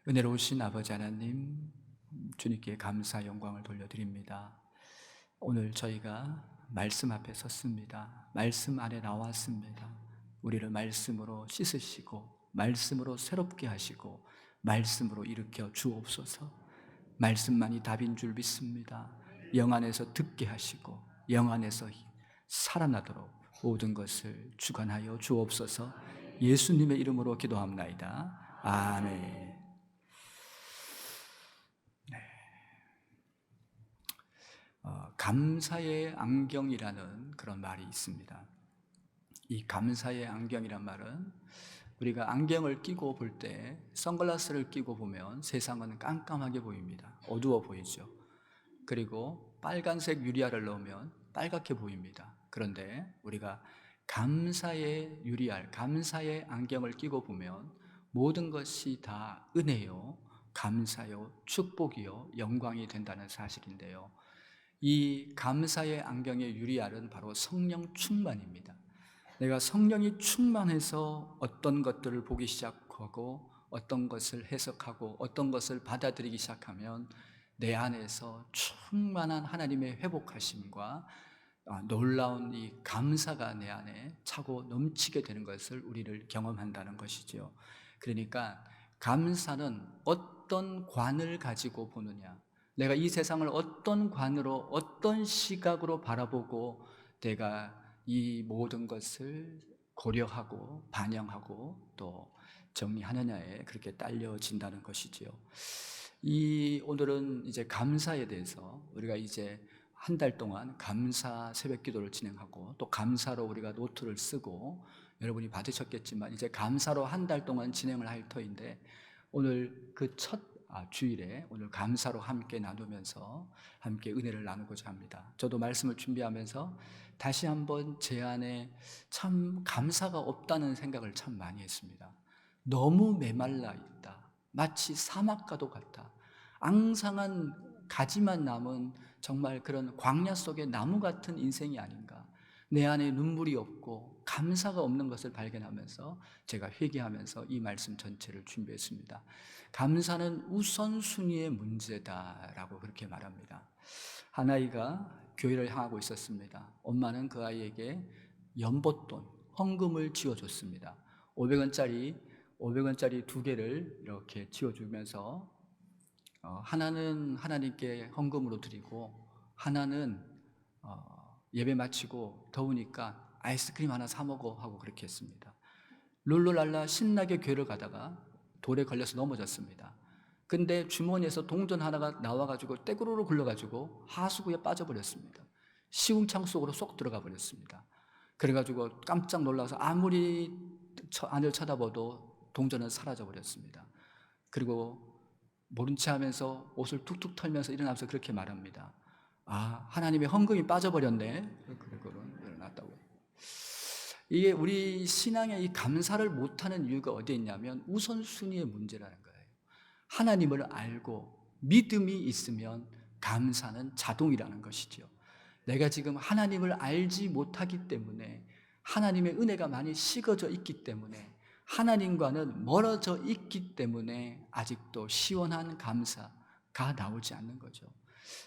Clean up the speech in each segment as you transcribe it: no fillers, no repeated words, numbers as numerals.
은혜로우신 아버지 하나님, 주님께 감사 영광을 돌려드립니다. 오늘 저희가 말씀 앞에 섰습니다. 말씀 안에 나왔습니다. 우리를 말씀으로 씻으시고 말씀으로 새롭게 하시고 말씀으로 일으켜 주옵소서. 말씀만이 답인 줄 믿습니다. 영 안에서 듣게 하시고 영 안에서 살아나도록 모든 것을 주관하여 주옵소서. 예수님의 이름으로 기도합나이다. 아멘. 감사의 안경이라는 그런 말이 있습니다. 이 감사의 안경이란 말은 우리가 안경을 끼고 볼 때, 선글라스를 끼고 보면 세상은 깜깜하게 보입니다. 어두워 보이죠. 그리고 빨간색 유리알을 넣으면 빨갛게 보입니다. 그런데 우리가 감사의 유리알, 감사의 안경을 끼고 보면 모든 것이 다 은혜요, 감사요, 축복이요, 영광이 된다는 사실인데요. 이 감사의 안경의 유리알은 바로 성령 충만입니다. 내가 성령이 충만해서 어떤 것들을 보기 시작하고 어떤 것을 해석하고 어떤 것을 받아들이기 시작하면 내 안에서 충만한 하나님의 회복하심과 놀라운 이 감사가 내 안에 차고 넘치게 되는 것을 우리를 경험한다는 것이죠. 그러니까 감사는 어떤 관을 가지고 보느냐, 내가 이 세상을 어떤 관으로 어떤 시각으로 바라보고 내가 이 모든 것을 고려하고 반영하고 또 정리하느냐에 그렇게 딸려진다는 것이지요. 오늘은 이제 감사에 대해서 우리가 이제 한 달 동안 감사 새벽 기도를 진행하고 또 감사로 우리가 노트를 쓰고 여러분이 받으셨겠지만 이제 감사로 한 달 동안 진행을 할 터인데 오늘 그 첫 주일에 오늘 감사로 함께 나누면서 함께 은혜를 나누고자 합니다. 저도 말씀을 준비하면서 다시 한번 제 안에 참 감사가 없다는 생각을 참 많이 했습니다. 너무 메말라 있다. 마치 사막과도 같다. 앙상한 가지만 남은 정말 그런 광야 속의 나무 같은 인생이 아닌가. 내 안에 눈물이 없고 감사가 없는 것을 발견하면서 제가 회개하면서 이 말씀 전체를 준비했습니다. 감사는 우선순위의 문제다라고 그렇게 말합니다. 한 아이가 교회를 향하고 있었습니다. 엄마는 그 아이에게 연봇돈, 헌금을 지어줬습니다. 500원짜리 두 개를 이렇게 지어주면서 하나는 하나님께 헌금으로 드리고 하나는 예배 마치고 더우니까 아이스크림 하나 사 먹어 하고 그렇게 했습니다. 룰루랄라 신나게 교회를 가다가 돌에 걸려서 넘어졌습니다. 근데 주머니에서 동전 하나가 나와가지고 떼구르르 굴러가지고 하수구에 빠져버렸습니다. 시궁창 속으로 쏙 들어가 버렸습니다. 그래가지고 깜짝 놀라서 아무리 안을 쳐다봐도 동전은 사라져 버렸습니다. 그리고 모른 체 하면서 옷을 툭툭 털면서 일어나면서 그렇게 말합니다. 하나님의 헌금이 빠져버렸네. 그리고 일어났다고. 이게 우리 신앙의 이 감사를 못하는 이유가 어디에 있냐면 우선순위의 문제라는 거예요. 하나님을 알고 믿음이 있으면 감사는 자동이라는 것이죠. 내가 지금 하나님을 알지 못하기 때문에 하나님의 은혜가 많이 식어져 있기 때문에 하나님과는 멀어져 있기 때문에 아직도 시원한 감사가 나오지 않는 거죠.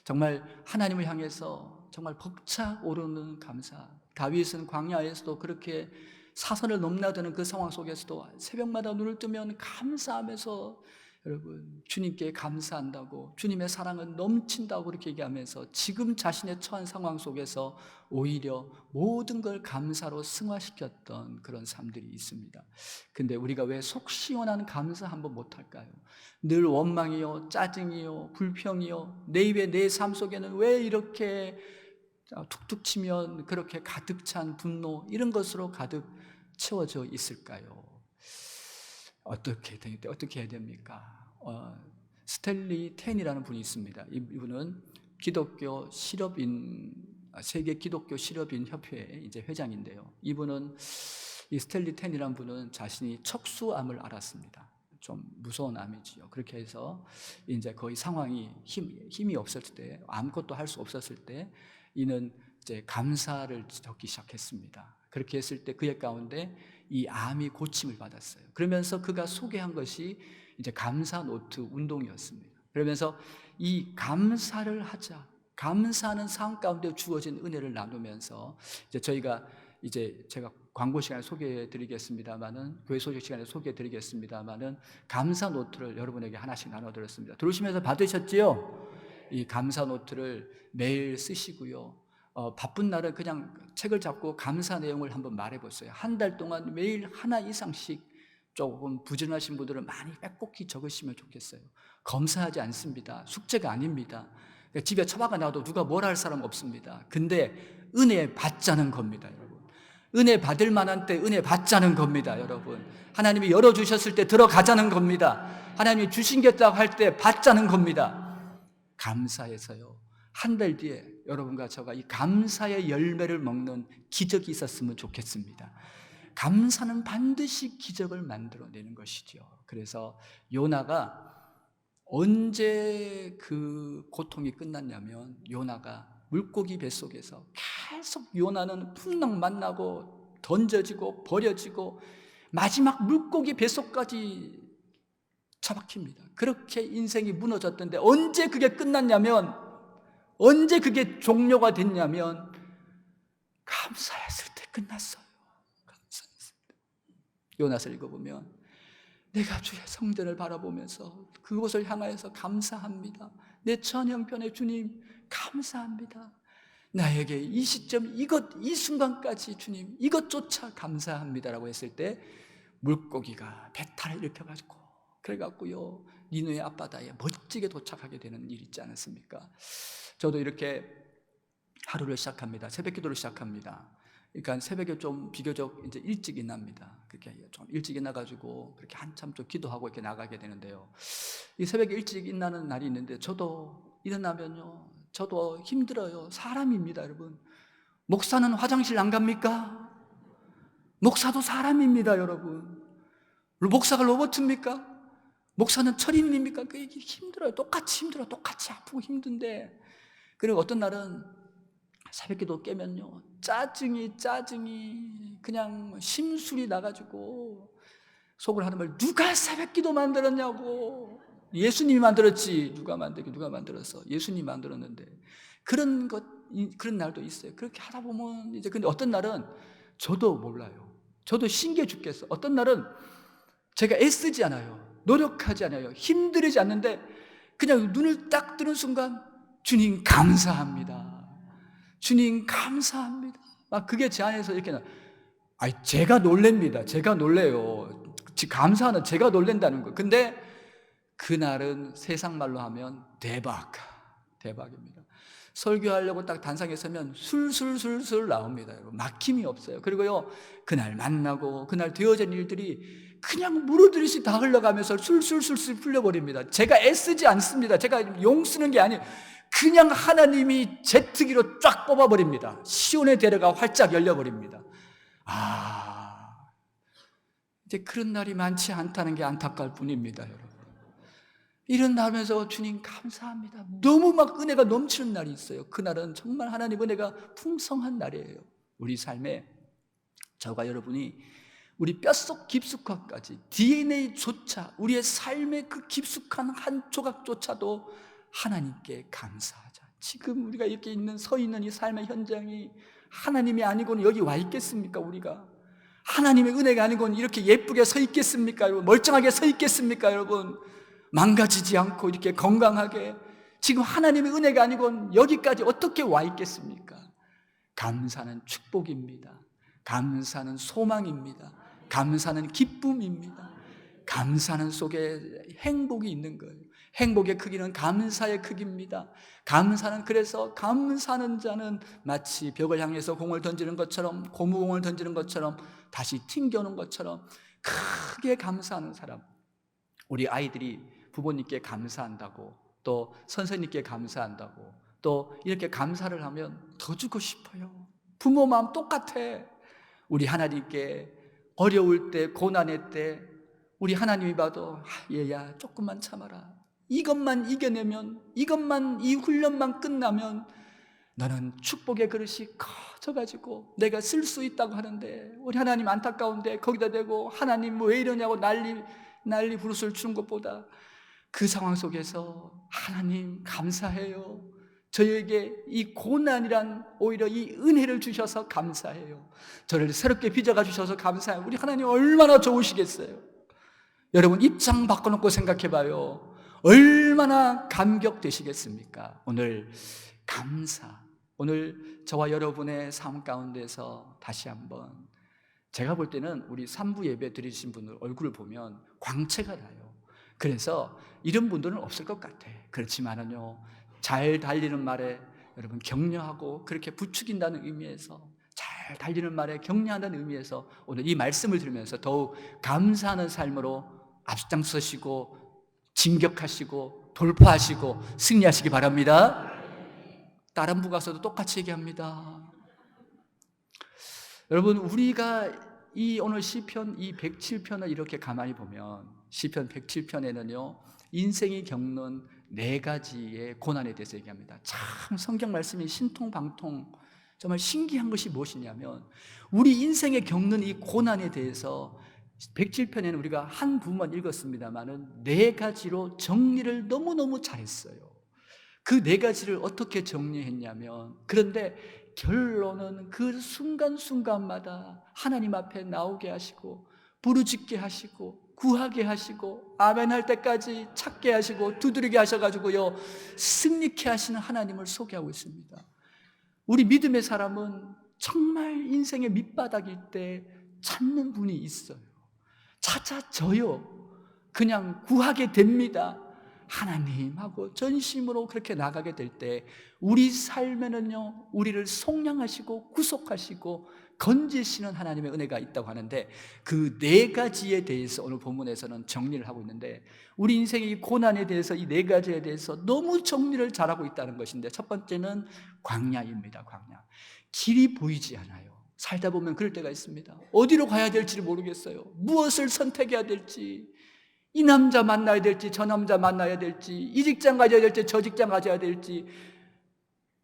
정말 하나님을 향해서 정말 벅차 오르는 감사. 다윗은 광야에서도 그렇게 사선을 넘나드는 그 상황 속에서도 새벽마다 눈을 뜨면 감사하면서 여러분 주님께 감사한다고 주님의 사랑은 넘친다고 그렇게 얘기하면서 지금 자신의 처한 상황 속에서 오히려 모든 걸 감사로 승화시켰던 그런 삶들이 있습니다. 근데 우리가 왜 속 시원한 감사 한번 못할까요? 늘 원망이요, 짜증이요, 불평이요, 내 입에 내 삶 속에는 왜 이렇게 툭툭 치면 그렇게 가득 찬 분노 이런 것으로 가득 채워져 있을까요? 어떻게 해야 됩니까? 스탠리 텐이라는 분이 있습니다. 이분은 기독교 실업인 세계 기독교 실업인 협회의 이제 회장인데요. 이분은 이 스탠리 텐이라는 분은 자신이 척수암을 앓았습니다. 좀 무서운 암이지요. 그렇게 해서 이제 거의 상황이 힘이 없었을 때, 아무것도 할 수 없었을 때, 이는 이제 감사를 적기 시작했습니다. 그렇게 했을 때 그의 가운데 이 암이 고침을 받았어요. 그러면서 그가 소개한 것이 이제 감사 노트 운동이었습니다. 그러면서 이 감사를 하자, 감사하는 삶 가운데 주어진 은혜를 나누면서 이제 제가 광고 시간에 소개해드리겠습니다만은, 교회 소식 시간에 소개해드리겠습니다만은, 감사 노트를 여러분에게 하나씩 나눠드렸습니다. 들으시면서 받으셨지요? 이 감사 노트를 매일 쓰시고요. 바쁜 날은 그냥 책을 잡고 감사 내용을 한번 말해보세요. 한 달 동안 매일 하나 이상씩. 조금 부지런하신 분들은 많이 빽빽히 적으시면 좋겠어요. 검사하지 않습니다. 숙제가 아닙니다. 집에 처박아 놔도 누가 뭐라 할 사람 없습니다. 근데 은혜 받자는 겁니다, 여러분. 은혜 받을 만한 때 은혜 받자는 겁니다, 여러분. 하나님이 열어주셨을 때 들어가자는 겁니다. 하나님이 주신겠다고 할 때 받자는 겁니다. 감사해서요, 한 달 뒤에 여러분과 저가 이 감사의 열매를 먹는 기적이 있었으면 좋겠습니다. 감사는 반드시 기적을 만들어내는 것이죠. 그래서 요나가 언제 그 고통이 끝났냐면, 요나가 물고기 뱃속에서 계속 요나는 풍랑 만나고 던져지고 버려지고 마지막 물고기 뱃속까지 처박힙니다. 그렇게 인생이 무너졌던데 언제 그게 끝났냐면, 언제 그게 종료가 됐냐면 감사했을 때 끝났어요. 감사했을 때. 요나서 읽어보면 내가 주의 성전을 바라보면서 그곳을 향하여서 감사합니다. 내 전 형편의 주님 감사합니다. 나에게 이 시점, 이 순간까지 주님 이것조차 감사합니다라고 했을 때 물고기가 배탈을 일으켜가지고 그래갖고요 니누의 앞바다에 멋지게 도착하게 되는 일 있지 않았습니까? 저도 이렇게 하루를 시작합니다. 새벽 기도를 시작합니다. 그러니까 새벽에 좀 비교적 이제 일찍 일납니다. 그렇게 좀 일찍 일나가지고 그렇게 한참 좀 기도하고 이렇게 나가게 되는데요. 이 새벽에 일찍 일나는 날이 있는데 저도 일어나면요, 저도 힘들어요. 사람입니다, 여러분. 목사는 화장실 안 갑니까? 목사도 사람입니다, 여러분. 목사가 로봇입니까? 목사는 철인입니까? 그게 힘들어요. 똑같이 힘들어. 똑같이 아프고 힘든데. 그리고 어떤 날은 새벽기도 깨면요 짜증이 그냥 심술이 나가지고 속을 하는 말, 누가 새벽기도 만들었냐고. 예수님이 만들었지. 누가 만들었어. 예수님이 만들었는데. 그런 날도 있어요. 그렇게 하다 보면 이제, 근데 어떤 날은 저도 몰라요. 저도 신기해 죽겠어. 어떤 날은 제가 애쓰지 않아요. 노력하지 않아요. 힘들이지 않는데 그냥 눈을 딱 뜨는 순간 주님 감사합니다. 주님 감사합니다. 막 그게 제 안에서 이렇게 제가 놀랍니다. 제가 놀래요. 감사하는 제가 놀란다는 거. 근데 그날은 세상 말로 하면 대박입니다. 설교하려고 딱 단상에 서면 술술 나옵니다. 여러분. 막힘이 없어요. 그리고요 그날 만나고 그날 되어진 일들이 그냥 물어들이시 다 흘러가면서 술술 풀려버립니다. 제가 애쓰지 않습니다. 제가 용 쓰는 게 아니에요. 그냥 하나님이 제트기로 쫙 뽑아버립니다. 시온의 대로가 활짝 열려버립니다. 이제 그런 날이 많지 않다는 게 안타까울 뿐입니다, 여러분. 이런 날면서 주님 감사합니다. 너무 막 은혜가 넘치는 날이 있어요. 그날은 정말 하나님 은혜가 풍성한 날이에요. 우리 삶에 저가 여러분이 우리 뼛속 깊숙함까지 DNA조차 우리의 삶의 그 깊숙한 한 조각조차도 하나님께 감사하자. 지금 우리가 이렇게 서 있는 이 삶의 현장이 하나님이 아니고는 여기 와 있겠습니까? 우리가 하나님의 은혜가 아니고는 이렇게 예쁘게 서 있겠습니까? 여러분, 멀쩡하게 서 있겠습니까? 여러분, 망가지지 않고 이렇게 건강하게 지금 하나님의 은혜가 아니고는 여기까지 어떻게 와 있겠습니까? 감사는 축복입니다. 감사는 소망입니다. 감사는 기쁨입니다. 감사는 속에 행복이 있는 거예요. 행복의 크기는 감사의 크기입니다. 감사는, 그래서 감사하는 자는 마치 벽을 향해서 공을 던지는 것처럼, 고무공을 던지는 것처럼, 다시 튕겨오는 것처럼 크게 감사하는 사람. 우리 아이들이 부모님께 감사한다고, 또 선생님께 감사한다고, 또 이렇게 감사를 하면 더 주고 싶어요. 부모 마음 똑같아. 우리 하나님께 어려울 때, 고난의 때 우리 하나님이 봐도 얘야 조금만 참아라. 이것만 이겨내면, 이것만, 이 훈련만 끝나면 너는 축복의 그릇이 커져가지고 내가 쓸 수 있다고 하는데, 우리 하나님 안타까운데 거기다 대고 하나님 왜 이러냐고 난리 난리 부르스를 추는 것보다 그 상황 속에서 하나님 감사해요. 저에게 이 고난이란 오히려 이 은혜를 주셔서 감사해요. 저를 새롭게 빚어가 주셔서 감사해요. 우리 하나님 얼마나 좋으시겠어요. 여러분 입장 바꿔놓고 생각해봐요. 얼마나 감격되시겠습니까? 오늘 감사, 오늘 저와 여러분의 삶 가운데서 다시 한번, 제가 볼 때는 우리 3부 예배 드리신 분들 얼굴을 보면 광채가 나요. 그래서 이런 분들은 없을 것 같아. 그렇지만은요, 잘 달리는 말에 여러분 격려하고 그렇게 부추긴다는 의미에서, 잘 달리는 말에 격려한다는 의미에서 오늘 이 말씀을 들으면서 더욱 감사하는 삶으로 앞장서시고 진격하시고 돌파하시고 승리하시기 바랍니다. 다른 부가서도 똑같이 얘기합니다. 여러분, 우리가 이 오늘 시편 이 107편을 이렇게 가만히 보면, 시편 107편에는요 인생이 겪는 4가지의 고난에 대해서 얘기합니다. 참 성경 말씀이 신통방통 정말 신기한 것이 무엇이냐면, 우리 인생에 겪는 이 고난에 대해서 107편에는 우리가 한 부분만 읽었습니다만은 4가지로 정리를 너무너무 잘했어요. 그 4가지를 어떻게 정리했냐면, 그런데 결론은 그 순간순간마다 하나님 앞에 나오게 하시고 부르짖게 하시고 구하게 하시고 아멘 할 때까지 찾게 하시고 두드리게 하셔가지고요 승리케 하시는 하나님을 소개하고 있습니다. 우리 믿음의 사람은 정말 인생의 밑바닥일 때 찾는 분이 있어요. 찾아져요. 그냥 구하게 됩니다. 하나님하고 전심으로 그렇게 나가게 될 때 우리 삶에는요 우리를 속량하시고 구속하시고 건지시는 하나님의 은혜가 있다고 하는데, 그 4가지에 대해서 오늘 본문에서는 정리를 하고 있는데, 우리 인생의 이 고난에 대해서 이 4가지에 대해서 너무 정리를 잘하고 있다는 것인데, 첫 번째는 광야입니다. 광야. 길이 보이지 않아요. 살다 보면 그럴 때가 있습니다. 어디로 가야 될지 모르겠어요. 무엇을 선택해야 될지, 이 남자 만나야 될지 저 남자 만나야 될지, 이 직장 가져야 될지 저 직장 가져야 될지,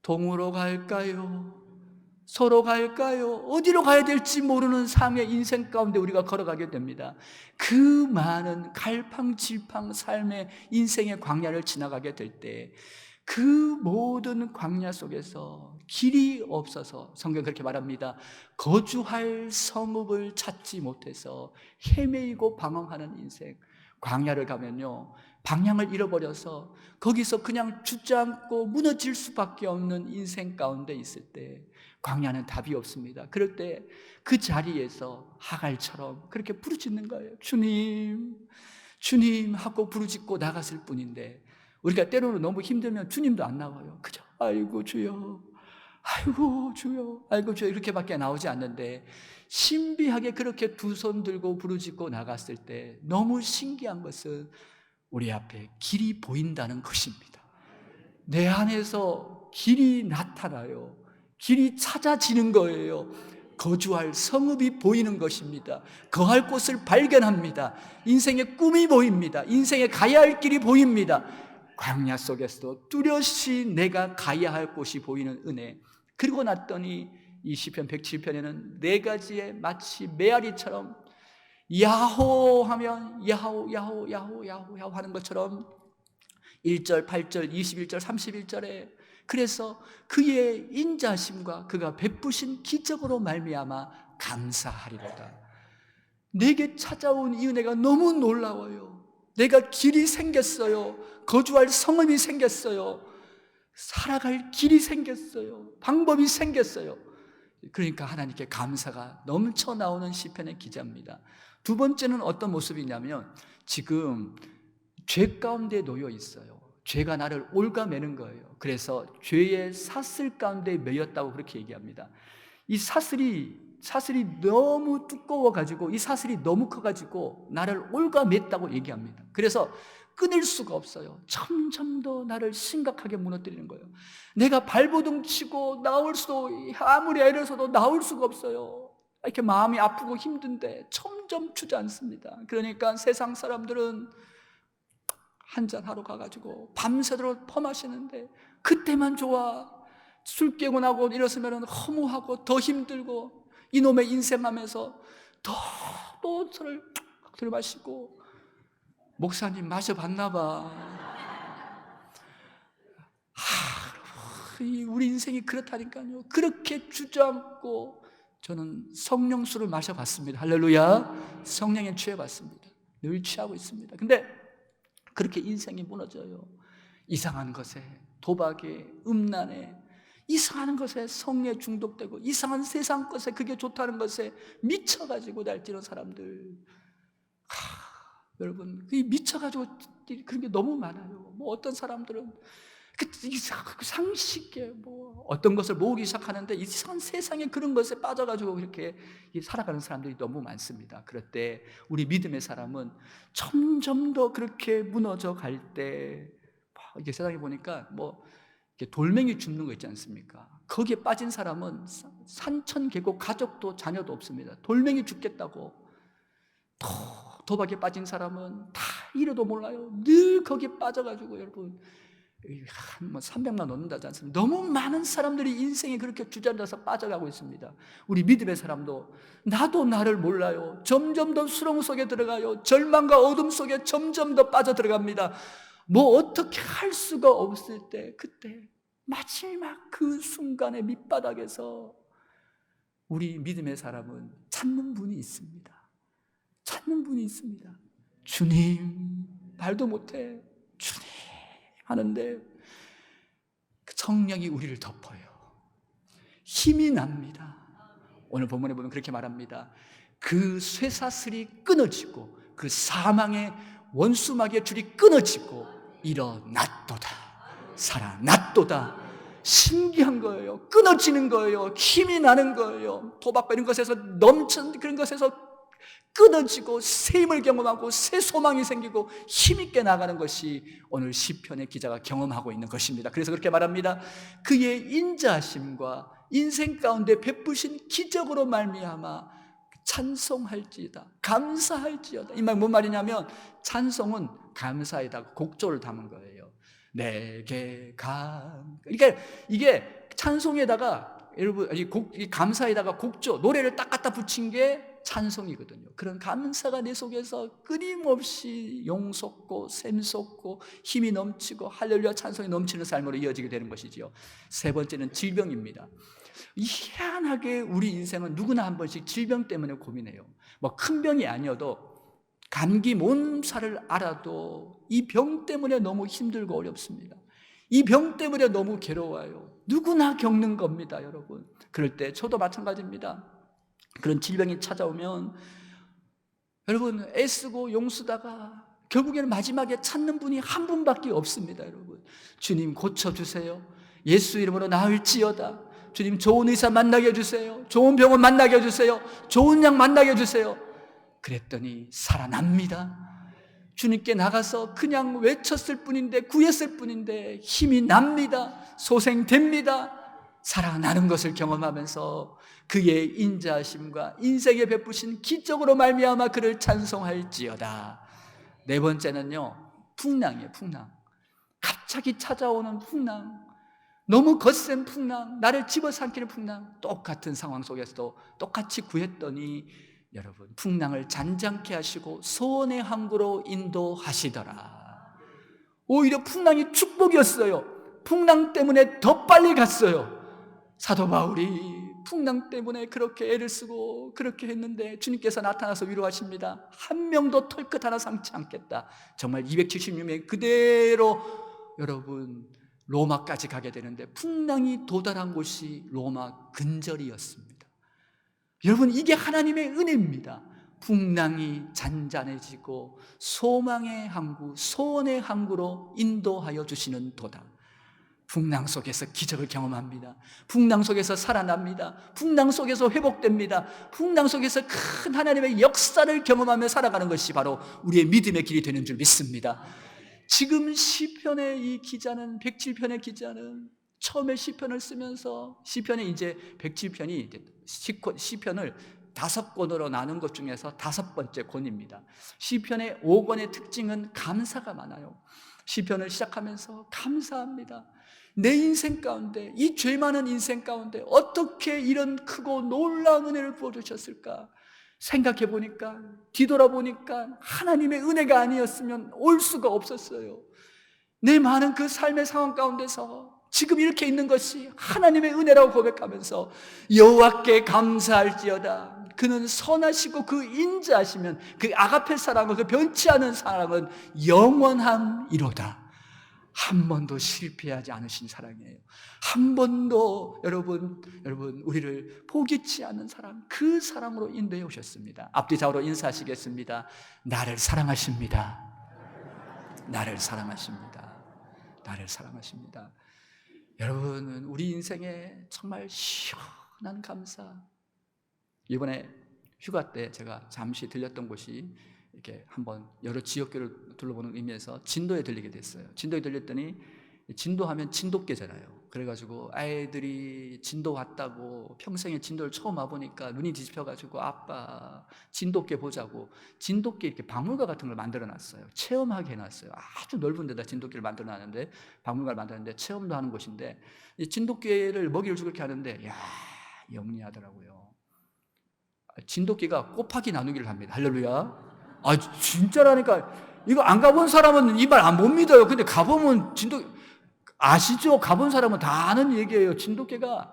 동으로 갈까요? 서로 갈까요? 어디로 가야 될지 모르는 삶의 인생 가운데 우리가 걸어가게 됩니다. 그 많은 갈팡질팡 삶의 인생의 광야를 지나가게 될 때 그 모든 광야 속에서 길이 없어서 성경 그렇게 말합니다. 거주할 성읍을 찾지 못해서 헤매이고 방황하는 인생. 광야를 가면요 방향을 잃어버려서 거기서 그냥 주저앉고 무너질 수밖에 없는 인생 가운데 있을 때 광야는 답이 없습니다. 그럴 때 그 자리에서 하갈처럼 그렇게 부르짖는 거예요. 주님, 주님 하고 부르짖고 나갔을 뿐인데, 우리가 때로는 너무 힘들면 주님도 안 나와요. 그죠? 아이고 주여, 아이고 주여, 아이고 주여 이렇게밖에 나오지 않는데, 신비하게 그렇게 두 손 들고 부르짖고 나갔을 때 너무 신기한 것은 우리 앞에 길이 보인다는 것입니다. 내 안에서 길이 나타나요. 길이 찾아지는 거예요. 거주할 성읍이 보이는 것입니다. 거할 곳을 발견합니다. 인생의 꿈이 보입니다. 인생에 가야 할 길이 보입니다. 광야 속에서도 뚜렷이 내가 가야 할 곳이 보이는 은혜. 그리고 났더니 이 시편 107편에는 4가지의 마치 메아리처럼 야호 하면 야호 야호 야호 야호 야호 하는 것처럼 1절, 8절, 21절, 31절에 그래서 그의 인자심과 그가 베푸신 기적으로 말미암아 감사하리로다. 내게 찾아온 이 은혜가 너무 놀라워요. 내가 길이 생겼어요. 거주할 성읍이 생겼어요. 살아갈 길이 생겼어요. 방법이 생겼어요. 그러니까 하나님께 감사가 넘쳐 나오는 시편의 기자입니다. 두 번째는 어떤 모습이냐면, 지금 죄 가운데 놓여 있어요. 죄가 나를 올가매는 거예요. 그래서 죄의 사슬 가운데 매였다고 그렇게 얘기합니다. 이 사슬이 너무 두꺼워가지고, 이 사슬이 너무 커가지고 나를 올가맸다고 얘기합니다. 그래서 끊을 수가 없어요. 점점 더 나를 심각하게 무너뜨리는 거예요. 내가 발버둥 치고 나올 수도, 아무리 애를 써도 나올 수가 없어요. 이렇게 마음이 아프고 힘든데 점점 주저앉습니다. 그러니까 세상 사람들은 한잔하러 가가지고 밤새도록 퍼마시는데, 그때만 좋아. 술 깨고 나고 이랬으면 허무하고 더 힘들고 이놈의 인생 하면서 또 술을 마시고 목사님 마셔봤나 봐. 우리 인생이 그렇다니까요. 그렇게 주저앉고 저는 성령술을 마셔봤습니다. 할렐루야. 성령에 취해봤습니다. 늘 취하고 있습니다. 근데 그렇게 인생이 무너져요. 이상한 것에, 도박에, 음란에, 이상한 것에 성에 중독되고 이상한 세상 것에, 그게 좋다는 것에 미쳐가지고 날뛰는 사람들, 여러분, 미쳐가지고 그런 게 너무 많아요. 뭐 어떤 사람들은 상식에 어떤 것을 모으기 시작하는데 이상한 세상에 그런 것에 빠져가지고 그렇게 살아가는 사람들이 너무 많습니다. 그럴 때 우리 믿음의 사람은 점점 더 그렇게 무너져 갈 때, 이게 세상에 보니까 돌멩이 줍는 거 있지 않습니까? 거기에 빠진 사람은 산천계곡, 가족도 자녀도 없습니다. 돌멩이 죽겠다고. 도박에 빠진 사람은 다 이래도 몰라요. 늘 거기에 빠져가지고, 여러분, 한 300만 얻는다지 않습니까? 너무 많은 사람들이 인생에 그렇게 주저앉아서 빠져가고 있습니다. 우리 믿음의 사람도 나도 나를 몰라요. 점점 더 수렁 속에 들어가요. 절망과 어둠 속에 점점 더 빠져 들어갑니다. 어떻게 할 수가 없을 때, 그때 마지막 그 순간의 밑바닥에서 우리 믿음의 사람은 찾는 분이 있습니다. 찾는 분이 있습니다. 주님, 말도 못해, 주님 하는데 성령이 우리를 덮어요. 힘이 납니다. 오늘 본문에 보면 그렇게 말합니다. 그 쇠사슬이 끊어지고 그 사망의 원수마귀의 줄이 끊어지고 일어났도다, 살아났도다. 신기한 거예요. 끊어지는 거예요. 힘이 나는 거예요. 도박과 이런 것에서 그런 것에서 끊어지고 새 힘을 경험하고 새 소망이 생기고 힘있게 나가는 것이 오늘 시편의 기자가 경험하고 있는 것입니다. 그래서 그렇게 말합니다. 그의 인자하심과 인생 가운데 베푸신 기적으로 말미암아 찬송할지어다, 감사할지어다. 이 말 뭔 말이냐면, 찬송은 감사에다가 곡조를 담은 거예요. 내게 그러니까 이게 찬송에다가, 여러분, 이 감사에다가 곡조, 노래를 딱 갖다 붙인 게 찬송이거든요. 그런 감사가 내 속에서 끊임없이 용솟고 샘솟고 힘이 넘치고 할렐루야 찬송이 넘치는 삶으로 이어지게 되는 것이지요. 세 번째는 질병입니다. 희한하게 우리 인생은 누구나 한 번씩 질병 때문에 고민해요. 큰 병이 아니어도 감기 몸살을 알아도 이 병 때문에 너무 힘들고 어렵습니다. 이 병 때문에 너무 괴로워요. 누구나 겪는 겁니다, 여러분. 그럴 때 저도 마찬가지입니다. 그런 질병이 찾아오면 여러분 애쓰고 용쓰다가 결국에는 마지막에 찾는 분이 한 분밖에 없습니다. 여러분, 주님 고쳐주세요. 예수 이름으로 나을지어다. 주님 좋은 의사 만나게 해주세요. 좋은 병원 만나게 해주세요. 좋은 약 만나게 해주세요. 그랬더니 살아납니다. 주님께 나가서 그냥 외쳤을 뿐인데, 구했을 뿐인데 힘이 납니다. 소생됩니다. 살아나는 것을 경험하면서 그의 인자하심과 인생에 베푸신 기적으로 말미암아 그를 찬송할지어다. 네 번째는요, 풍랑이에요. 풍랑. 갑자기 찾아오는 풍랑, 너무 거센 풍랑, 나를 집어삼키는 풍랑. 똑같은 상황 속에서도 똑같이 구했더니 여러분, 풍랑을 잔잔케 하시고 소원의 항구로 인도하시더라. 오히려 풍랑이 축복이었어요. 풍랑 때문에 더 빨리 갔어요. 사도 바울이 풍랑 때문에 그렇게 애를 쓰고 그렇게 했는데 주님께서 나타나서 위로하십니다. 한 명도 털끝 하나 상치 않겠다. 정말 276명 그대로 여러분 로마까지 가게 되는데, 풍랑이 도달한 곳이 로마 근절이었습니다. 여러분, 이게 하나님의 은혜입니다. 풍랑이 잔잔해지고 소망의 항구, 소원의 항구로 인도하여 주시는 도다. 풍랑 속에서 기적을 경험합니다. 풍랑 속에서 살아납니다. 풍랑 속에서 회복됩니다. 풍랑 속에서 큰 하나님의 역사를 경험하며 살아가는 것이 바로 우리의 믿음의 길이 되는 줄 믿습니다. 지금 시편의 이 기자는, 107편의 기자는 처음에 시편을 쓰면서, 시편이 이제 107편이 시편을 5권으로 나눈 것 중에서 5번째 권입니다. 시편의 5권의 특징은 감사가 많아요. 시편을 시작하면서 감사합니다. 내 인생 가운데, 이 죄 많은 인생 가운데 어떻게 이런 크고 놀라운 은혜를 부어주셨을까? 생각해 보니까, 뒤돌아보니까 하나님의 은혜가 아니었으면 올 수가 없었어요. 내 많은 그 삶의 상황 가운데서 지금 이렇게 있는 것이 하나님의 은혜라고 고백하면서 여호와께 감사할지어다. 그는 선하시고 그 인자하시면 그 아가페 사랑은, 그 변치 않은 사랑은 영원함이로다. 한 번도 실패하지 않으신 사랑이에요. 한 번도 여러분 우리를 포기치 않는 사랑, 그 사랑으로 인도해 오셨습니다. 앞뒤 좌우로 인사하시겠습니다. 나를 사랑하십니다. 나를 사랑하십니다. 나를 사랑하십니다. 여러분은 우리 인생에 정말 시원한 감사. 이번에 휴가 때 제가 잠시 들렸던 곳이 이렇게 한번 여러 지역교를 둘러보는 의미에서 진도에 들리게 됐어요. 진도에 들렸더니, 진도하면 진돗개잖아요. 그래가지고 아이들이 진도 왔다고, 평생에 진도를 처음 와보니까 눈이 뒤집혀가지고 아빠 진돗개 보자고 진돗개 이렇게 박물관 같은 걸 만들어놨어요. 체험하게 해놨어요. 아주 넓은 데다 진돗개를 만들어놨는데, 박물관을 만들었는데 체험도 하는 곳인데, 이 진돗개를 먹이를 주고 이렇게 하는데, 야, 영리하더라고요. 진돗개가 곱하기 나누기를 합니다. 할렐루야. 진짜라니까. 이거 안 가본 사람은 이 말 못 믿어요. 근데 가보면 아시죠? 가본 사람은 다 아는 얘기예요. 진돗개가.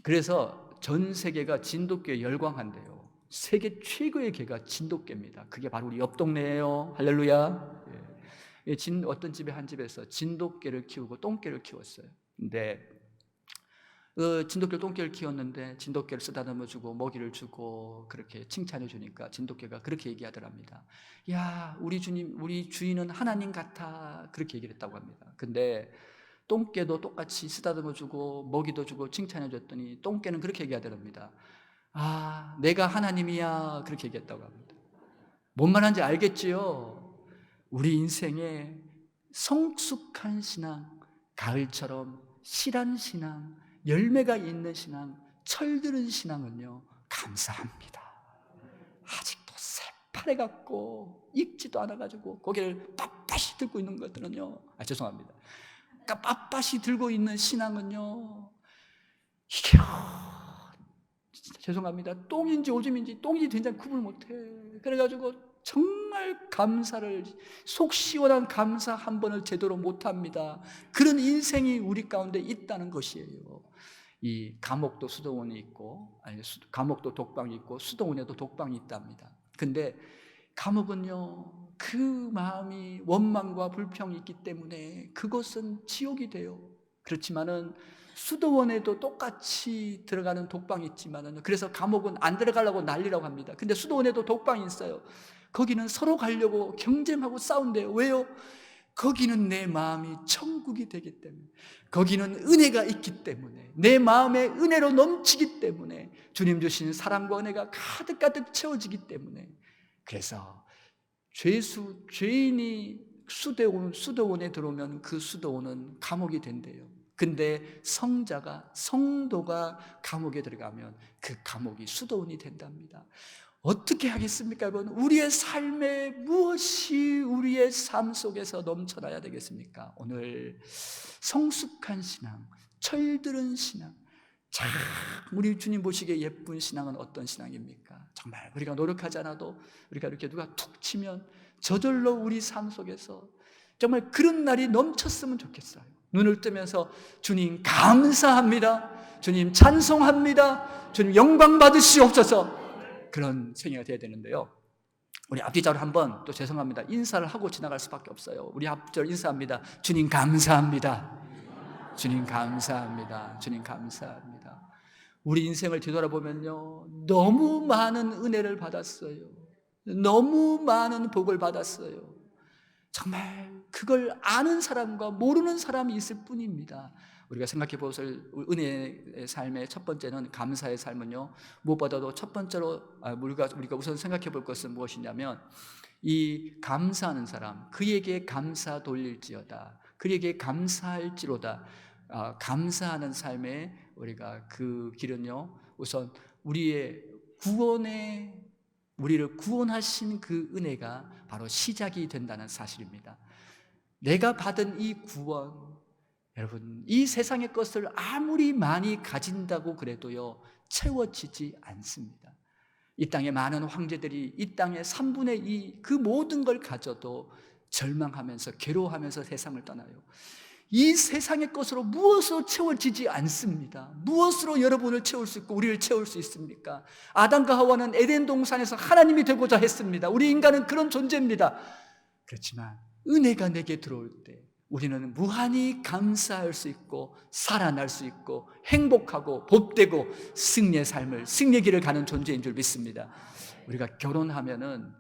그래서 전 세계가 진돗개에 열광한대요. 세계 최고의 개가 진돗개입니다. 그게 바로 우리 옆 동네예요. 할렐루야. 어떤 집의 한 집에서 진돗개를 키우고 똥개를 키웠어요. 근데 진돗개를, 똥개를 키웠는데 진돗개를 쓰다듬어 주고 먹이를 주고 그렇게 칭찬해 주니까 진돗개가 그렇게 얘기하더랍니다. 야, 우리 주님, 우리 주인은 하나님 같아. 그렇게 얘기를 했다고 합니다. 근데 똥개도 똑같이 쓰다듬어 주고 먹이도 주고 칭찬해 줬더니 똥개는 그렇게 얘기하더랍니다. 아, 내가 하나님이야. 그렇게 얘기했다고 합니다. 뭔 말하는지 알겠지요? 우리 인생에 성숙한 신앙, 가을처럼 실한 신앙, 열매가 있는 신앙, 철들은 신앙은요, 감사합니다. 아직도 새파래 같고 익지도 않아가지고 고개를 빳빳이 들고 있는 것들은요, 죄송합니다. 그러니까 빳빳이 들고 있는 신앙은요, 이게 진짜 죄송합니다. 똥인지 오줌인지, 똥인지 된장 구분을 못해. 그래가지고 정말 감사를, 속 시원한 감사 한 번을 제대로 못합니다. 그런 인생이 우리 가운데 있다는 것이에요. 이 감옥도 수도원이 있고, 감옥도 독방이 있고 수도원에도 독방이 있답니다. 근데 감옥은요, 그 마음이 원망과 불평이 있기 때문에 그것은 지옥이 돼요. 그렇지만은 수도원에도 똑같이 들어가는 독방이 있지만은, 그래서 감옥은 안 들어가려고 난리라고 합니다. 근데 수도원에도 독방이 있어요. 거기는 서로 가려고 경쟁하고 싸운대요. 왜요? 거기는 내 마음이 천국이 되기 때문에, 거기는 은혜가 있기 때문에, 내 마음에 은혜로 넘치기 때문에, 주님 주신 사랑과 은혜가 가득가득 채워지기 때문에. 그래서 죄인이 수도원에 들어오면 그 수도원은 감옥이 된대요. 근데 성도가 감옥에 들어가면 그 감옥이 수도원이 된답니다. 어떻게 하겠습니까, 여러분? 우리의 삶에 무엇이 우리의 삶 속에서 넘쳐나야 되겠습니까? 오늘 성숙한 신앙, 철들은 신앙, 참 우리 주님 보시기에 예쁜 신앙은 어떤 신앙입니까? 정말 우리가 노력하지 않아도, 우리가 이렇게 누가 툭 치면 저절로 우리 삶 속에서 정말 그런 날이 넘쳤으면 좋겠어요. 눈을 뜨면서 주님 감사합니다, 주님 찬송합니다, 주님 영광 받으시옵소서, 그런 생애가 되어야 되는데요. 우리 앞뒤자로 한번, 또 죄송합니다, 인사를 하고 지나갈 수밖에 없어요. 우리 앞절 인사합니다. 주님 감사합니다. 주님 감사합니다. 주님 감사합니다. 우리 인생을 뒤돌아보면요, 너무 많은 은혜를 받았어요. 너무 많은 복을 받았어요. 정말 그걸 아는 사람과 모르는 사람이 있을 뿐입니다. 우리가 생각해 보실 은혜의 삶의 첫 번째는, 감사의 삶은요, 무엇보다도 첫 번째로 우리가 우선 생각해 볼 것은 무엇이냐면, 이 감사하는 사람, 그에게 감사 돌릴지어다, 그에게 감사할지로다. 감사하는 삶의 우리가 그 길은요, 우선 우리의 우리를 구원하신 그 은혜가 바로 시작이 된다는 사실입니다. 내가 받은 이 구원, 여러분, 이 세상의 것을 아무리 많이 가진다고 그래도요, 채워지지 않습니다. 이 땅의 많은 황제들이 이 땅의 3분의 2 그 모든 걸 가져도 절망하면서 괴로워하면서 세상을 떠나요. 이 세상의 것으로 무엇으로 채워지지 않습니다. 무엇으로 여러분을 채울 수 있고 우리를 채울 수 있습니까? 아담과 하와는 에덴 동산에서 하나님이 되고자 했습니다. 우리 인간은 그런 존재입니다. 그렇지만 은혜가 내게 들어올 때 우리는 무한히 감사할 수 있고 살아날 수 있고 행복하고 복되고 승리의 삶을, 승리의 길을 가는 존재인 줄 믿습니다. 우리가 결혼하면은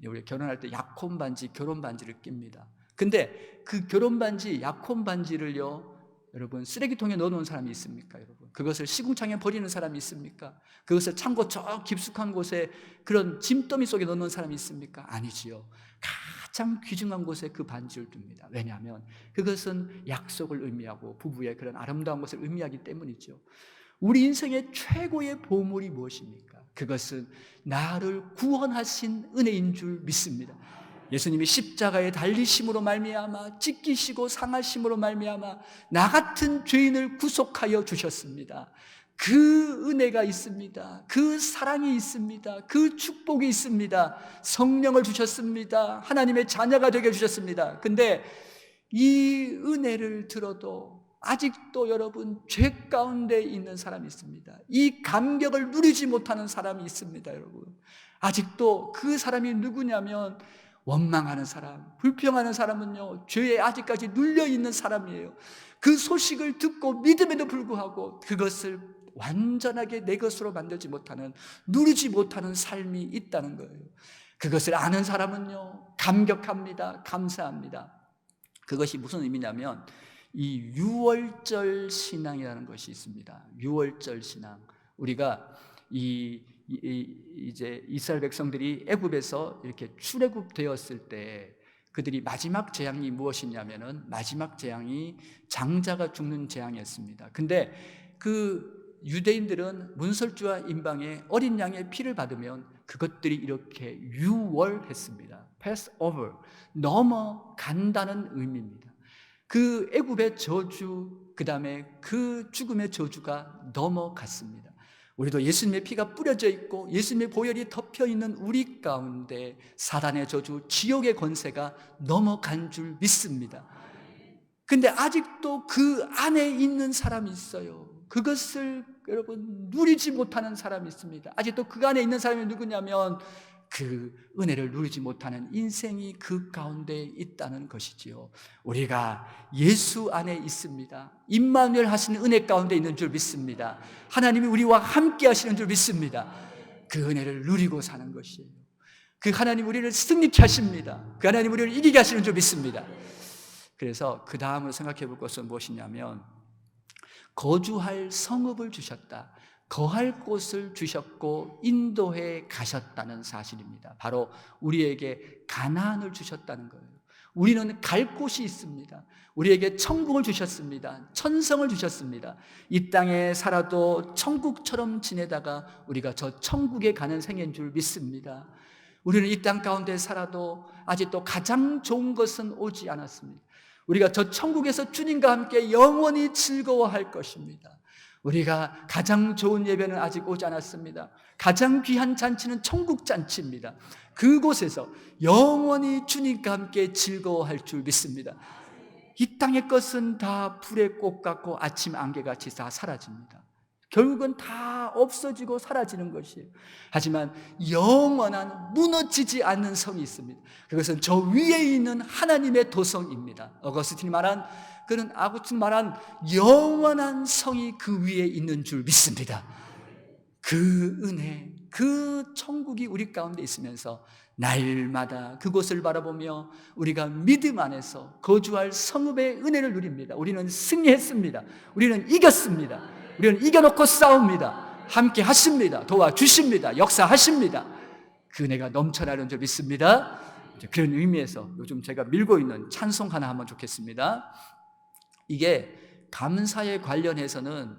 우리 결혼할 때 약혼 반지, 결혼 반지를 낍니다. 근데 그 결혼 반지, 약혼 반지를요, 여러분 쓰레기통에 넣어놓은 사람이 있습니까? 여러분 그것을 시궁창에 버리는 사람이 있습니까? 그것을 창고 저 깊숙한 곳에 그런 짐더미 속에 넣어놓은 사람이 있습니까? 아니지요. 가장 귀중한 곳에 그 반지를 둡니다. 왜냐하면 그것은 약속을 의미하고 부부의 그런 아름다운 것을 의미하기 때문이죠. 우리 인생의 최고의 보물이 무엇입니까? 그것은 나를 구원하신 은혜인 줄 믿습니다. 예수님이 십자가에 달리심으로 말미암아, 찢기시고 상하심으로 말미암아 나 같은 죄인을 구속하여 주셨습니다. 그 은혜가 있습니다. 그 사랑이 있습니다. 그 축복이 있습니다. 성령을 주셨습니다. 하나님의 자녀가 되게 해주셨습니다. 근데 이 은혜를 들어도 아직도 여러분 죄 가운데 있는 사람이 있습니다. 이 감격을 누리지 못하는 사람이 있습니다. 여러분 아직도 그 사람이 누구냐면 원망하는 사람, 불평하는 사람은요 죄에 아직까지 눌려있는 사람이에요. 그 소식을 듣고 믿음에도 불구하고 그것을 완전하게 내 것으로 만들지 못하는, 누리지 못하는 삶이 있다는 거예요. 그것을 아는 사람은요 감격합니다. 감사합니다. 그것이 무슨 의미냐면 이 유월절 신앙이라는 것이 있습니다. 유월절 신앙. 우리가 이제 이스라엘 백성들이 애굽에서 이렇게 출애굽되었을 때 그들이 마지막 재앙이 무엇이냐면은 마지막 재앙이 장자가 죽는 재앙이었습니다. 근데 그 유대인들은 문설주와 임방에 어린 양의 피를 받으면 그것들이 이렇게 유월했습니다. pass over, 넘어간다는 의미입니다. 그 애굽의 저주, 그 다음에 그 죽음의 저주가 넘어갔습니다. 우리도 예수님의 피가 뿌려져 있고 예수님의 보혈이 덮여 있는 우리 가운데 사단의 저주, 지옥의 권세가 넘어간 줄 믿습니다. 근데 아직도 그 안에 있는 사람이 있어요. 그것을 여러분 누리지 못하는 사람이 있습니다. 아직도 그 안에 있는 사람이 누구냐면 그 은혜를 누리지 못하는 인생이 그 가운데 있다는 것이지요. 우리가 예수 안에 있습니다. 임마누엘 하시는 은혜 가운데 있는 줄 믿습니다. 하나님이 우리와 함께 하시는 줄 믿습니다. 그 은혜를 누리고 사는 것이에요. 그 하나님 우리를 승리케 하십니다. 그 하나님 우리를 이기게 하시는 줄 믿습니다. 그래서 그 다음으로 생각해 볼 것은 무엇이냐면 거주할 성읍을 주셨다. 거할 곳을 주셨고 인도해 가셨다는 사실입니다. 바로 우리에게 가나안을 주셨다는 거예요. 우리는 갈 곳이 있습니다. 우리에게 천국을 주셨습니다. 천성을 주셨습니다. 이 땅에 살아도 천국처럼 지내다가 우리가 저 천국에 가는 생애인 줄 믿습니다. 우리는 이 땅 가운데 살아도 아직도 가장 좋은 것은 오지 않았습니다. 우리가 저 천국에서 주님과 함께 영원히 즐거워할 것입니다. 우리가 가장 좋은 예배는 아직 오지 않았습니다. 가장 귀한 잔치는 천국 잔치입니다. 그곳에서 영원히 주님과 함께 즐거워할 줄 믿습니다. 이 땅의 것은 다 불의 꽃 같고 아침 안개같이 다 사라집니다. 결국은 다 없어지고 사라지는 것이에요. 하지만 영원한 무너지지 않는 성이 있습니다. 그것은 저 위에 있는 하나님의 도성입니다. 어거스틴이 말한 그는 아구틴 말한 영원한 성이 그 위에 있는 줄 믿습니다. 그 은혜, 그 천국이 우리 가운데 있으면서 날마다 그곳을 바라보며 우리가 믿음 안에서 거주할 성읍의 은혜를 누립니다. 우리는 승리했습니다. 우리는 이겼습니다. 우리는 이겨놓고 싸웁니다. 함께 하십니다. 도와주십니다. 역사하십니다. 그 은혜가 넘쳐나는 줄 믿습니다. 그런 의미에서 요즘 제가 밀고 있는 찬송 하나 하면 좋겠습니다. 이게 감사에 관련해서는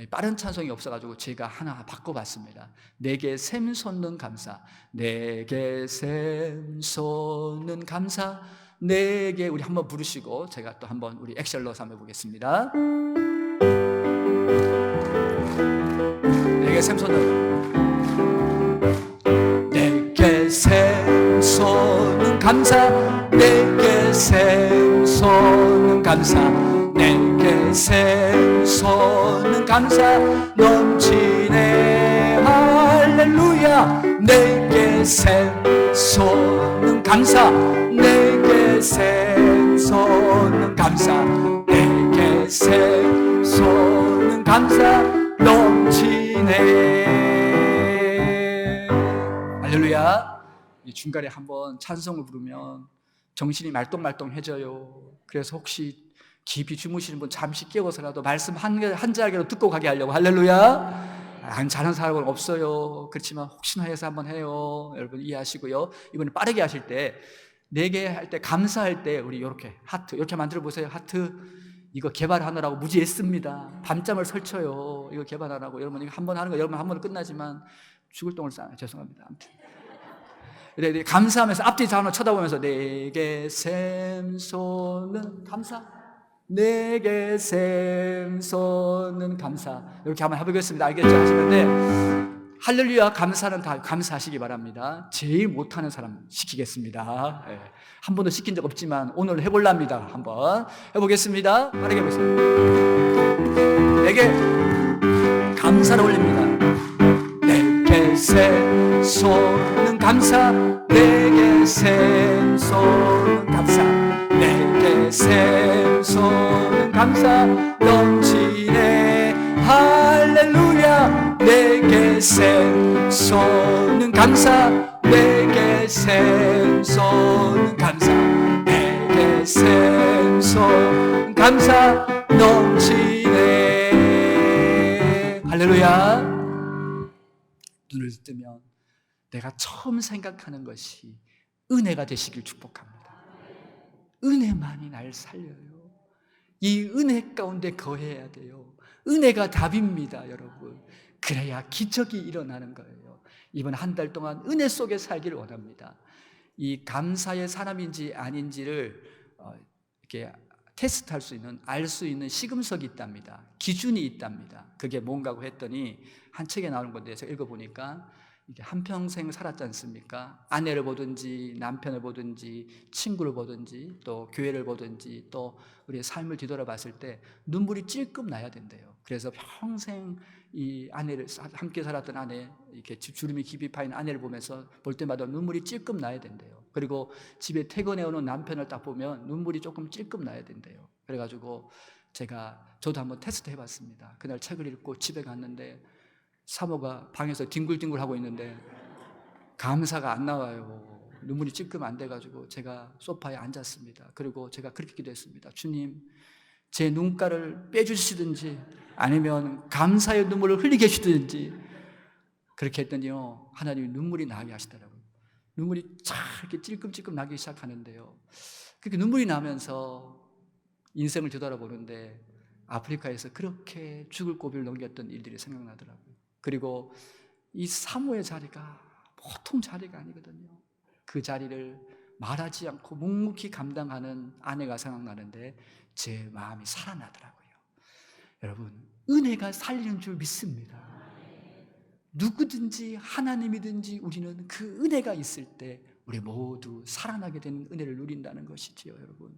빠른 찬송이 없어가지고 제가 하나 바꿔봤습니다. 내게 샘솟는 감사, 내게 샘솟는 감사, 내게 우리 한번 부르시고 제가 또 한번 우리 액션 넣어서 한번 해보겠습니다. 내게 샘솟는 감사, 내게 샘솟는 감사, 내게 샘솟는 감사 넘치네. 할렐루야. 내게 샘솟는 감사, 내게 샘솟는 감사, 내게 샘솟는 감사 넘치네. 할렐루야. 이 중간에 한번 찬송을 부르면 정신이 말똥말똥해져요. 그래서 혹시 깊이 주무시는 분 잠시 깨워서라도 말씀 한 자리라도 듣고 가게 하려고. 할렐루야. 안 자는 사람은 없어요. 그렇지만 혹시나 해서 한번 해요. 여러분 이해하시고요. 이번에 빠르게 하실 때, 4개 할 때, 감사할 때 우리 이렇게 하트 이렇게 만들어 보세요. 하트. 이거 개발하느라고 무지했습니다. 밤잠을 설쳐요. 이거 개발하라고. 여러분 이거 한번 하는 거 여러분 한 번은 끝나지만 죽을 똥을 싸요. 죄송합니다. 아무튼 감사하면서 앞뒤 자로 쳐다보면서 내게 샘솟는 감사, 내게 샘솟는 감사, 이렇게 한번 해보겠습니다. 알겠죠? 하시는데 할렐루야 감사는 다 감사하시기 바랍니다. 제일 못하는 사람 시키겠습니다. 네. 한 번도 시킨 적 없지만 오늘 해볼랍니다. 한번 해보겠습니다. 빠르게 해보세요. 내게 감사를 올립니다. 내게 샘솟는 감사, 내게 샘솟는 감사, 내게 샘솟는 감사 넘치네. 할렐루야. 내게 샘솟는 감사, 내게 샘솟는 감사, 내게 샘솟는 감사 넘치네. 할렐루야. 눈을 뜨면 내가 처음 생각하는 것이 은혜가 되시길 축복합니다. 은혜만이 날 살려요. 이 은혜 가운데 거해야 돼요. 은혜가 답입니다, 여러분. 그래야 기적이 일어나는 거예요. 이번 한 달 동안 은혜 속에 살기를 원합니다. 이 감사의 사람인지 아닌지를 이렇게 테스트할 수 있는, 알 수 있는 시금석이 있답니다. 기준이 있답니다. 그게 뭔가고 했더니 한 책에 나오는 건데 제가 읽어보니까 이게 한평생 살았지 않습니까? 아내를 보든지 남편을 보든지 친구를 보든지 또 교회를 보든지 또 우리의 삶을 뒤돌아봤을 때 눈물이 찔끔 나야 된대요. 그래서 평생 이 아내를, 함께 살았던 아내, 이렇게 주름이 깊이 파인 아내를 보면서 볼 때마다 눈물이 찔끔 나야 된대요. 그리고 집에 퇴근해 오는 남편을 딱 보면 눈물이 조금 찔끔 나야 된대요. 그래가지고 저도 한번 테스트 해봤습니다. 그날 책을 읽고 집에 갔는데 사모가 방에서 뒹굴뒹굴 하고 있는데 감사가 안 나와요. 눈물이 찔끔 안 돼가지고 제가 소파에 앉았습니다. 그리고 제가 그렇게 기도했습니다. 주님, 제 눈가를 빼주시든지 아니면 감사의 눈물을 흘리게 해주든지. 그렇게 했더니요, 하나님이 눈물이 나게 하시더라고요. 눈물이 쫙 이렇게 찔끔찔끔 나기 시작하는데요, 그렇게 눈물이 나면서 인생을 되돌아보는데 아프리카에서 그렇게 죽을 고비를 넘겼던 일들이 생각나더라고요. 그리고 이 사모의 자리가 보통 자리가 아니거든요. 그 자리를 말하지 않고 묵묵히 감당하는 아내가 생각나는데 제 마음이 살아나더라고요. 여러분, 은혜가 살리는 줄 믿습니다. 누구든지 하나님이든지 우리는 그 은혜가 있을 때 우리 모두 살아나게 되는 은혜를 누린다는 것이지요, 여러분.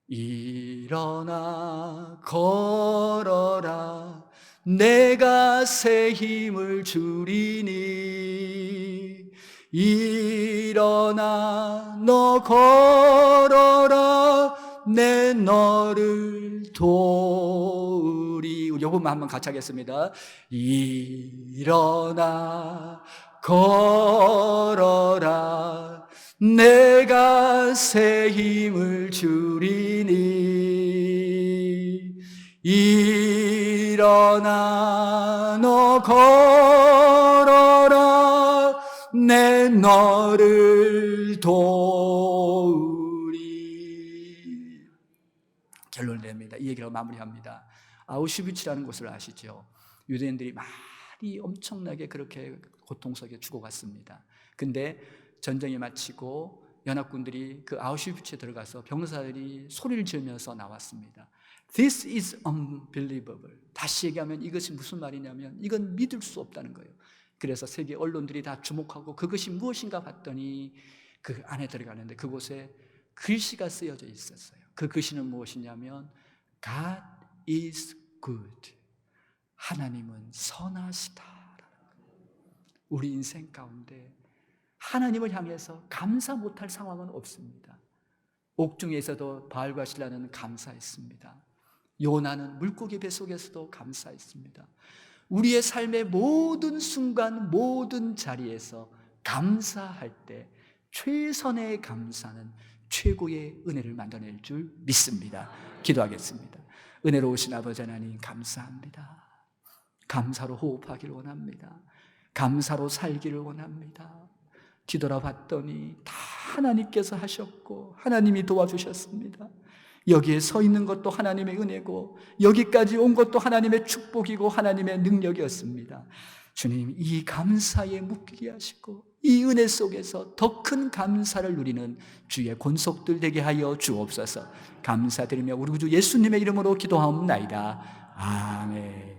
일어나 걸어라, 내가 새 힘을 주리니. 일어나 너 걸어라, 내 너를 도우리. 우리 요것만 한번 같이 하겠습니다. 일어나 걸어라, 내가 새 힘을 주리니. 일어나 너 걸어라, 내 너를 도우리. 결론을 냅니다. 이 얘기로 마무리합니다. 아우슈비츠라는 곳을 아시죠? 유대인들이 많이 엄청나게 그렇게 고통 속에 죽어갔습니다. 근데 전쟁이 마치고 연합군들이 그 아우슈비츠에 들어가서 병사들이 소리를 지르면서 나왔습니다. This is unbelievable. 다시 얘기하면 이것이 무슨 말이냐면 이건 믿을 수 없다는 거예요. 그래서 세계 언론들이 다 주목하고 그것이 무엇인가 봤더니 그 안에 들어가는데 그곳에 글씨가 쓰여져 있었어요. 그 글씨는 무엇이냐면 God is good. 하나님은 선하시다. 우리 인생 가운데 하나님을 향해서 감사 못할 상황은 없습니다. 옥중에서도 바알과 신라는 감사했습니다. 요나는 물고기 뱃속에서도 감사했습니다. 우리의 삶의 모든 순간, 모든 자리에서 감사할 때 최선의 감사는 최고의 은혜를 만들어낼 줄 믿습니다. 기도하겠습니다. 은혜로우신 아버지 하나님 감사합니다. 감사로 호흡하기를 원합니다. 감사로 살기를 원합니다. 뒤돌아봤더니 다 하나님께서 하셨고 하나님이 도와주셨습니다. 여기에 서 있는 것도 하나님의 은혜고 여기까지 온 것도 하나님의 축복이고 하나님의 능력이었습니다. 주님, 이 감사에 묶이게 하시고 이 은혜 속에서 더 큰 감사를 누리는 주의 권속들 되게 하여 주옵소서. 감사드리며 우리 구주 예수님의 이름으로 기도하옵나이다. 아멘.